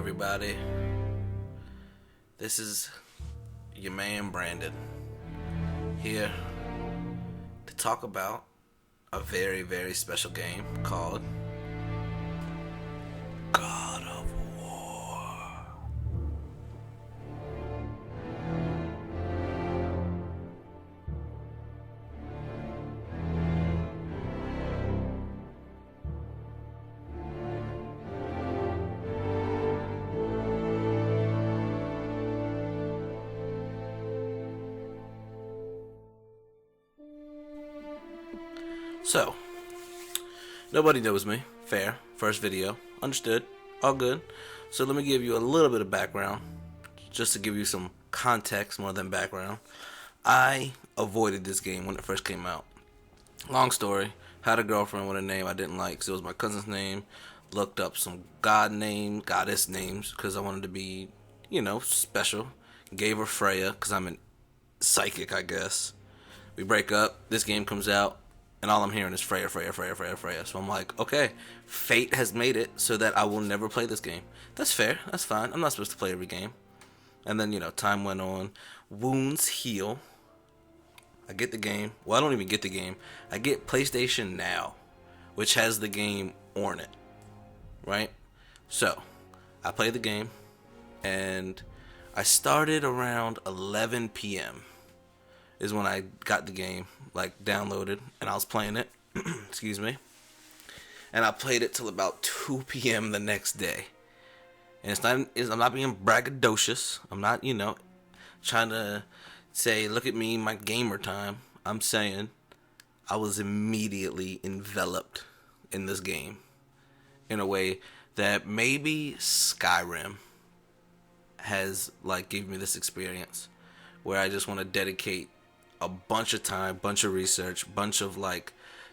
everybody? This is your man Brandon here to talk about a very, very special game called God of War. So, nobody knows me. Fair. First video. Understood. All good. So let me give you a little bit of background, just to give you some context more than background. I avoided this game when it first came out. Long story. Had a girlfriend with a name I didn't like, so it was my cousin's name. Looked up some goddess names, because I wanted to be, special. Gave her Freya, because I'm a psychic, I guess. We break up. This game comes out. And all I'm hearing is Freya. So I'm like, okay, fate has made it so that I will never play this game. That's fair. That's fine. I'm not supposed to play every game. And then, time went on. Wounds heal. I get the game. Well, I don't even get the game. I get PlayStation Now, which has the game on it. Right? So, I play the game. And I started around 11 p.m. is when I got the game, downloaded, and I was playing it. Excuse me. And I played it till about 2 p.m. the next day. And I'm not being braggadocious. I'm not, trying to say, look at me, my gamer time. I'm saying I was immediately enveloped in this game in a way that maybe Skyrim has, gave me this experience where I just want to dedicate a bunch of time, bunch of research, bunch of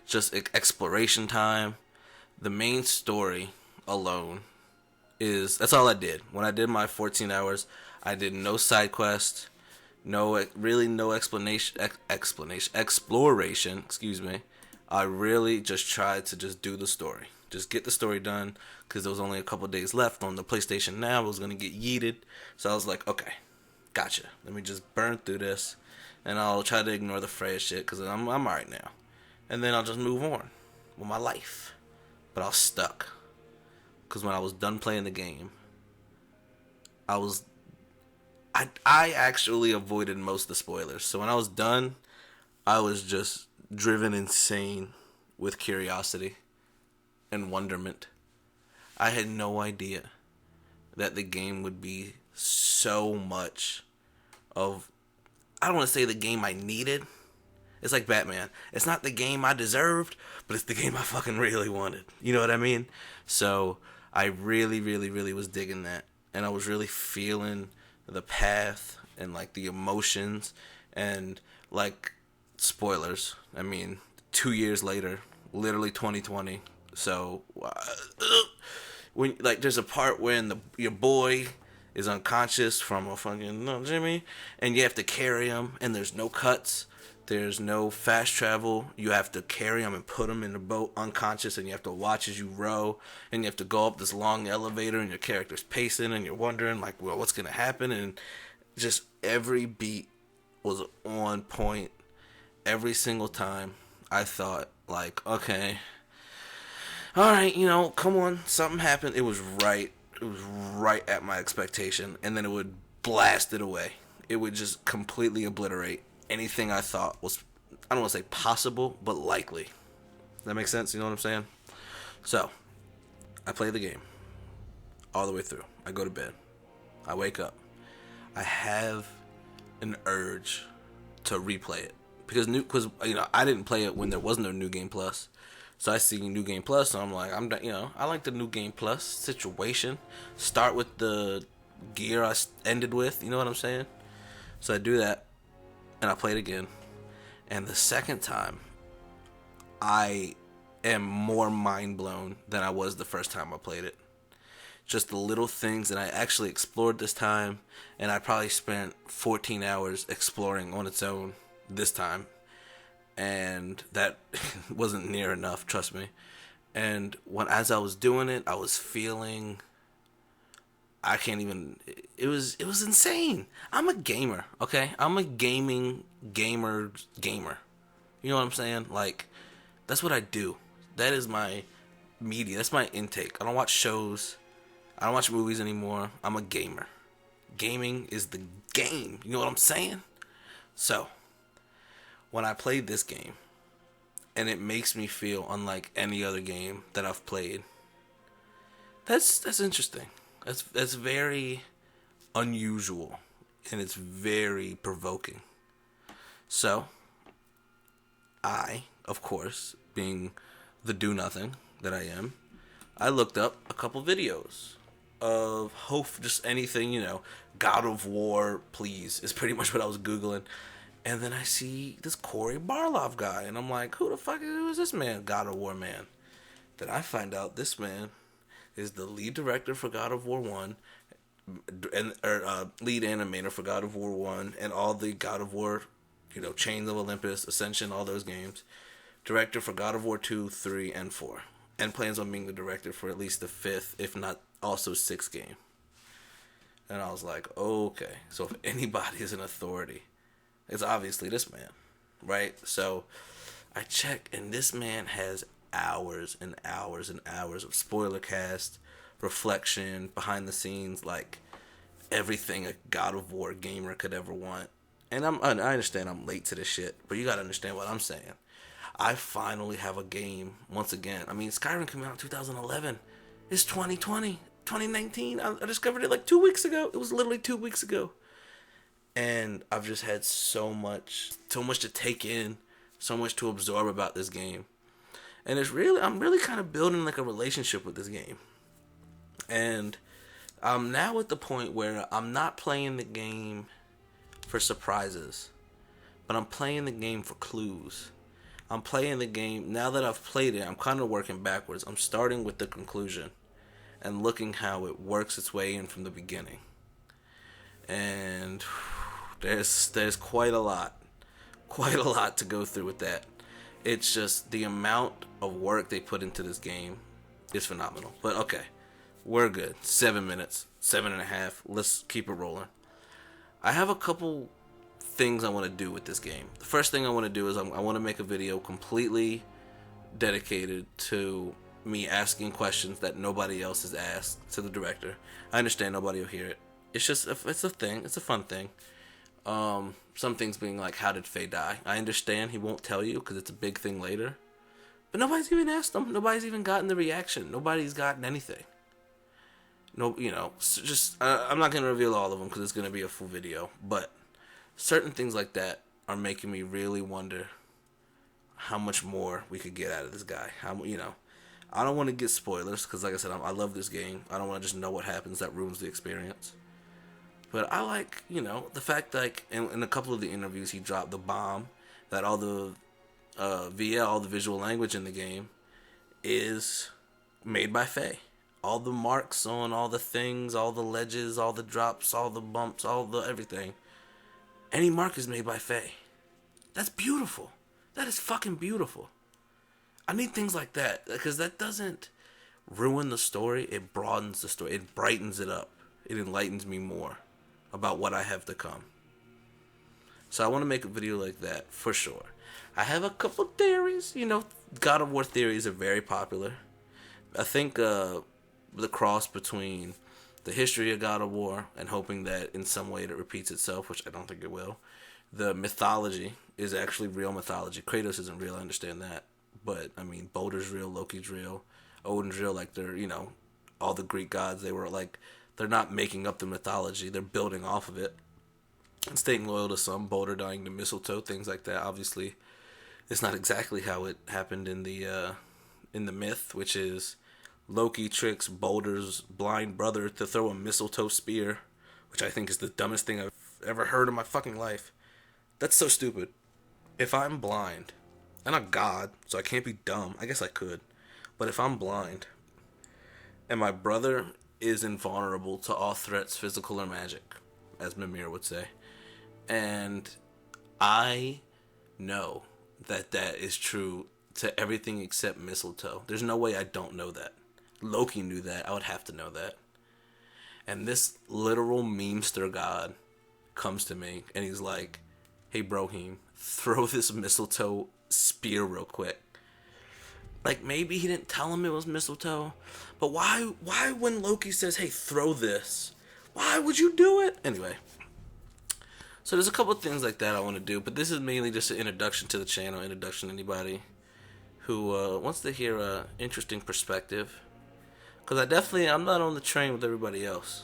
just exploration time. The main story alone that's all I did. When I did my 14 hours, I did no side quest, no exploration, excuse me. I really just tried to just do the story. Just get the story done, because there was only a couple days left on the PlayStation Now. I was going to get yeeted. So I was like, okay, gotcha. Let me just burn through this. And I'll try to ignore the Freya shit, because I'm alright now. And then I'll just move on with my life. But I was stuck. Because when I was done playing the game, I actually avoided most of the spoilers. So when I was done, I was just driven insane with curiosity and wonderment. I had no idea that the game would be so much of, I don't want to say the game I needed. It's like Batman. It's not the game I deserved, but it's the game I fucking really wanted. You know what I mean? So I really, really, really was digging that. And I was really feeling the path and the emotions and spoilers. I mean, 2 years later, literally 2020. So when there's a part when your boy is unconscious from a fucking Jimmy, and you have to carry him, and there's no cuts, there's no fast travel. You have to carry him and put him in the boat unconscious, and you have to watch as you row, and you have to go up this long elevator, and your character's pacing, and you're wondering well, what's gonna happen? And just every beat was on point. Every single time I thought okay, all right, come on, something happened. It was right at my expectation, and then it would blast it away. It would just completely obliterate anything I thought was, I don't want to say possible, but likely. Does that make sense? You know what I'm saying? So, I play the game all the way through. I go to bed. I wake up. I have an urge to replay it. Because I didn't play it when there was no New Game Plus. So I see New Game Plus, so I'm like, I like the New Game Plus situation. Start with the gear I ended with, you know what I'm saying? So I do that, and I play it again. And the second time, I am more mind blown than I was the first time I played it. Just the little things that I actually explored this time, and I probably spent 14 hours exploring on its own this time. And that wasn't near enough, trust me. And as I was doing it, I was feeling I can't even. It was insane. I'm a gamer, okay? I'm a gamer. You know what I'm saying? Like, that's what I do. That is my media. That's my intake. I don't watch shows. I don't watch movies anymore. I'm a gamer. Gaming is the game. You know what I'm saying? So, when I played this game, and it makes me feel unlike any other game that I've played, that's interesting. That's very unusual, and it's very provoking. So, I, of course, being the do nothing that I am, I looked up a couple videos of just anything, God of War, please, is pretty much what I was Googling. And then I see this Corey Barlog guy, and I'm like, who is this man, God of War man? Then I find out this man is the lead director for God of War 1, and lead animator for God of War 1, and all the God of War, Chains of Olympus, Ascension, all those games. Director for God of War 2, 3, and 4. And plans on being the director for at least the 5th, if not also 6th game. And I was like, okay, so if anybody is an authority, it's obviously this man, right? So I check, and this man has hours and hours and hours of spoiler cast, reflection, behind the scenes, like everything a God of War gamer could ever want. And I understand I'm late to this shit, but you gotta understand what I'm saying. I finally have a game once again. I mean, Skyrim came out in 2011. It's 2020, 2019. I discovered it like 2 weeks ago. It was literally 2 weeks ago. And I've just had so much to take in, so much to absorb about this game. And I'm really kind of building like a relationship with this game. And I'm now at the point where I'm not playing the game for surprises, but I'm playing the game for clues. I'm playing the game, now that I've played it, I'm kind of working backwards. I'm starting with the conclusion and looking how it works its way in from the beginning. And there's quite a lot to go through with that. It's just the amount of work they put into this game is phenomenal. But okay, we're good. 7 minutes, 7.5. Let's keep it rolling. I have a couple things I want to do with this game. The first thing I want to do is I want to make a video completely dedicated to me asking questions that nobody else has asked to the director. I understand nobody will hear it. It's just it's a thing. It's a fun thing. Some things being like, how did Faye die? I understand he won't tell you because it's a big thing later. But nobody's even asked him. Nobody's even gotten the reaction. Nobody's gotten anything. No, I'm not going to reveal all of them because it's going to be a full video. But certain things like that are making me really wonder how much more we could get out of this guy. I don't want to get spoilers because, like I said, I love this game. I don't want to just know what happens. That ruins the experience. But I like, the fact that, like, in a couple of the interviews, he dropped the bomb that all the all the visual language in the game is made by Faye. All the marks on all the things, all the ledges, all the drops, all the bumps, all the everything. Any mark is made by Faye. That's beautiful. That is fucking beautiful. I need things like that because that doesn't ruin the story. It broadens the story. It brightens it up. It enlightens me more about what I have to come. So I want to make a video like that for sure. I have a couple theories. God of War theories are very popular. I think the cross between the history of God of War and hoping that in some way it repeats itself, which I don't think it will. The mythology is actually real mythology. Kratos isn't real, I understand that. But, I mean, Balder's real, Loki's real, Odin's real, like they're, all the Greek gods, they were like, they're not making up the mythology, they're building off of it. And staying loyal to some, Balder dying to mistletoe, things like that. Obviously, it's not exactly how it happened in the myth, which is Loki tricks Balder's blind brother to throw a mistletoe spear, which I think is the dumbest thing I've ever heard in my fucking life. That's so stupid. If I'm blind, I'm not God, so I can't be dumb. I guess I could. But if I'm blind, and my brother is invulnerable to all threats, physical or magic, as Mimir would say, and I know that is true to everything except mistletoe. There's no way I don't know that. Loki knew that. I would have to know that. And this literal memester god comes to me and he's like, "Hey Brohim, throw this mistletoe spear real quick." Like, maybe he didn't tell him it was mistletoe, but why when Loki says, "Hey, throw this," why would you do it? Anyway, so there's a couple of things like that I want to do, but this is mainly just an introduction to the channel, introduction to anybody who wants to hear a interesting perspective. Because I'm not on the train with everybody else.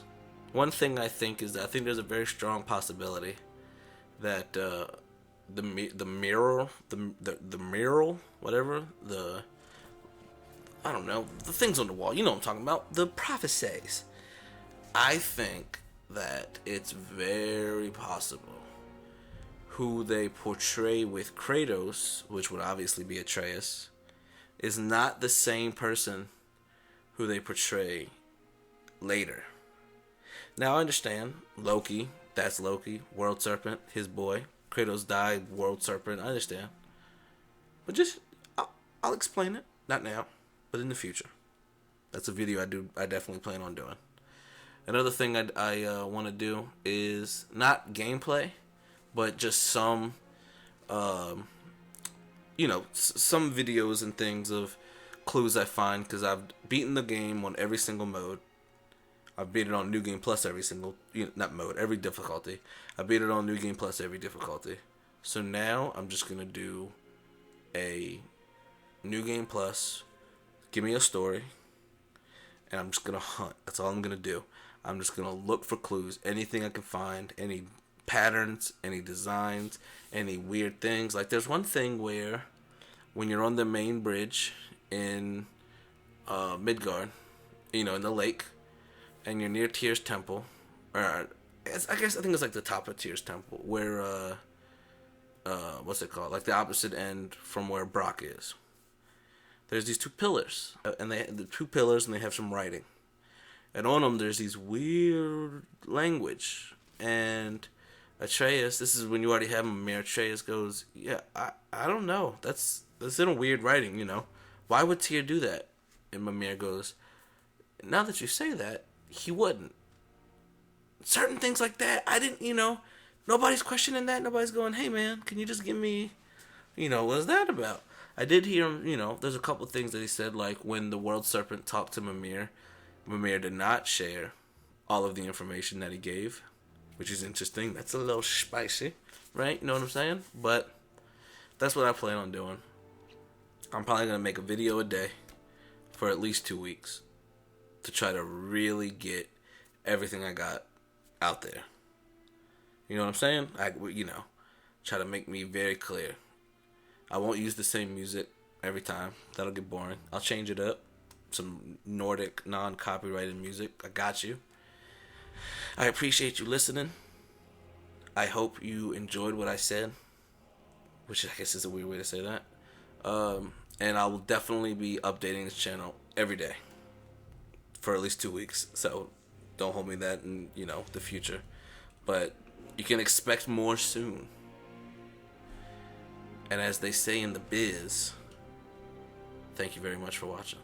One thing I think is that I think there's a very strong possibility that the mural, whatever, I don't know, the things on the wall, you know what I'm talking about, the prophecies. I think that it's very possible who they portray with Kratos, which would obviously be Atreus, is not the same person who they portray later. Now I understand Loki, that's Loki, World Serpent, his boy. Kratos died, World Serpent, I understand. But I'll explain it. Not now, but in the future. That's a video I definitely plan on doing. Another thing I want to do is not gameplay, but just some, some videos and things of clues I find, because I've beaten the game on every single mode. I've beat it on New Game Plus every difficulty. I beat it on New Game Plus every difficulty. So now I'm just gonna do a New Game Plus. Give me a story, and I'm just gonna hunt. That's all I'm gonna do. I'm just gonna look for clues, anything I can find, any patterns, any designs, any weird things. Like, there's one thing where when you're on the main bridge in Midgard, in the lake, and you're near Tyr's temple, or I think it's like the top of Tyr's temple, where what's it called? Like the opposite end from where Brock is. There's these two pillars, and the two pillars, and they have some writing. And on them, there's these weird language. And Atreus, this is when you already have him, Atreus goes, "Yeah, I don't know. That's in a weird writing, Why would Tyr do that?" And Mimir goes, "Now that you say that, he wouldn't." Certain things like that, I didn't, nobody's questioning that. Nobody's going, "Hey, man, can you just give me, what's that about?" I did hear him, there's a couple things that he said, like when the World Serpent talked to Mimir did not share all of the information that he gave, which is interesting. That's a little spicy, right? You know what I'm saying? But that's what I plan on doing. I'm probably going to make a video a day for at least 2 weeks to try to really get everything I got out there. You know what I'm saying? Try to make me very clear. I won't use the same music every time. That'll get boring. I'll change it up. Some Nordic, non-copyrighted music. I got you. I appreciate you listening. I hope you enjoyed what I said, which I guess is a weird way to say that. And I will definitely be updating this channel every day for at least 2 weeks. So don't hold me that in, the future. But you can expect more soon. And as they say in the biz, thank you very much for watching.